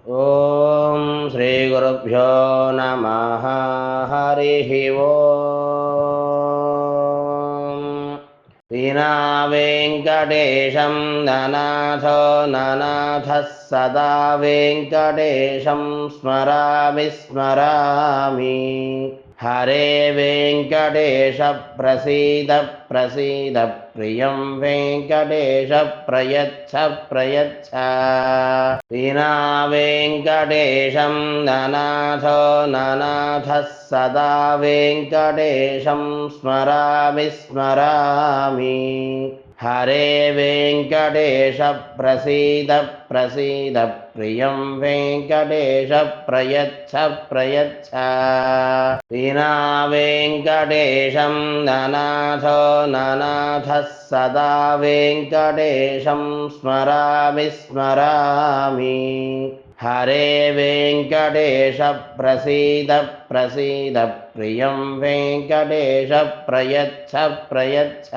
ఓం శ్రీ గురుభ్యో నమః. హరి ఓం. వినా వెంకటేశం ననాథో ననాథः సదా వెంకటేశం స్మరామి స్మరామి. హరే వెంకటేశ ప్రసీద ప్రసీద ప్రియం వెంకటేశ ప్రయచ్ఛ ప్రయచ్ఛ. వినా వెంకటేశం ననాథో ననాథः సదా వెంకటేశం స్మరామి స్మరామి. హరే వెంకటేశ ప్రసీద ప్రసీద ప్రియం వెంకటేశ ప్రయచ్ఛ ప్రయచ్ఛ. వినా వెంకటేశం ననాథో ననాథः సదా వెంకటేశం స్మరామి స్మరామి. హరే వెంకటేశ ప్రసీద ప్రసీద ప్రియం వెంకటేశ ప్రయచ్ఛ ప్రయచ్ఛ.